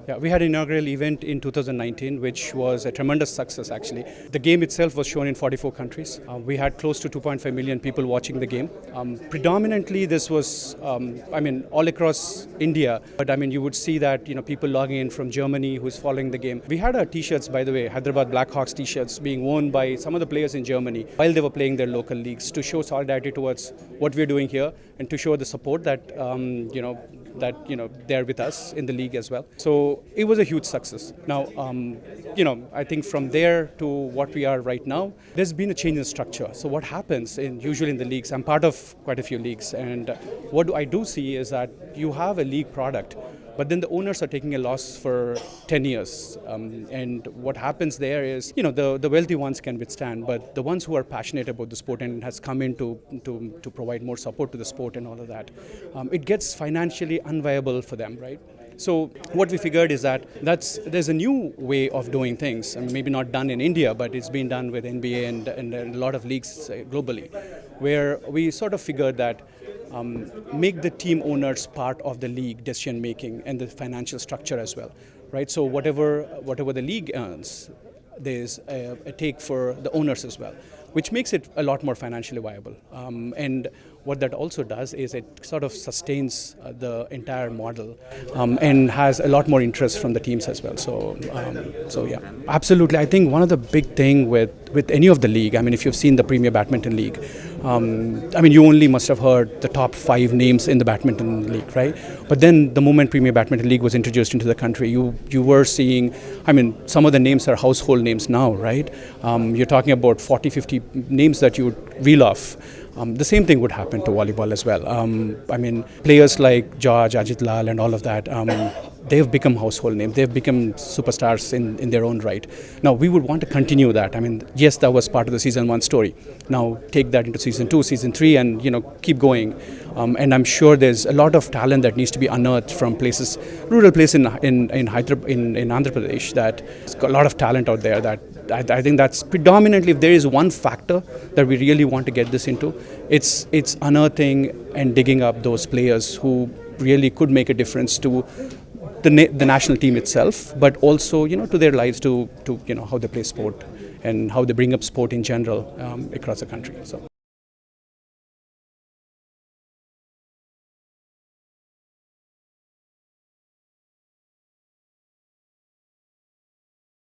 Yeah, we had an inaugural event in 2019, which was a tremendous success actually. The game itself was shown in 44 countries. We had close to 2.5 million people watching the game. Predominantly, this was, all across India. But you would see that people logging in from Germany who's following the game. We had our T-shirts, by the way, Hyderabad Blackhawks T-shirts being worn by some of the players in Germany while they were playing their local leagues to show solidarity towards what we're doing here and to show the support that they're with us in the league as well. So it was a huge success. Now, I think from there to what we are right now, there's been a change in structure. So what happens usually in the leagues, I'm part of quite a few leagues, and what I do see is that you have a league product, but then the owners are taking a loss for 10 years. And what happens there is, the wealthy ones can withstand, but the ones who are passionate about the sport and has come in to provide more support to the sport and all of that, it gets financially unviable for them, right? So what we figured is that there's a new way of doing things. Maybe not done in India, but it's been done with NBA and a lot of leagues globally, where we sort of figured that make the team owners part of the league decision making and the financial structure as well, right? So whatever the league earns, there's a take for the owners as well, which makes it a lot more financially viable. And what that also does is it sort of sustains the entire model and has a lot more interest from the teams as well. So yeah, absolutely. I think one of the big thing with any of the league, if you've seen the Premier Badminton League, you only must have heard the top 5 names in the badminton league, right? But then the moment Premier Badminton League was introduced into the country, you were seeing, some of the names are household names now, right? You're talking about 40, 50 names that you would reel off. The same thing would happen to volleyball as well. Players like George, Ajit Lal and all of that, they've become household names. They've become superstars in their own right. Now, we would want to continue that. Yes, that was part of the season 1 story. Now, take that into season 2, season 3 and, keep going. And I'm sure there's a lot of talent that needs to be unearthed from places, rural places in Hyderabad, in Andhra Pradesh, that there's got a lot of talent out there that I think that's predominantly, if there is one factor that we really want to get this into, it's unearthing and digging up those players who really could make a difference to the national team itself, but also to their lives, to how they play sport and how they bring up sport in general across the country. So.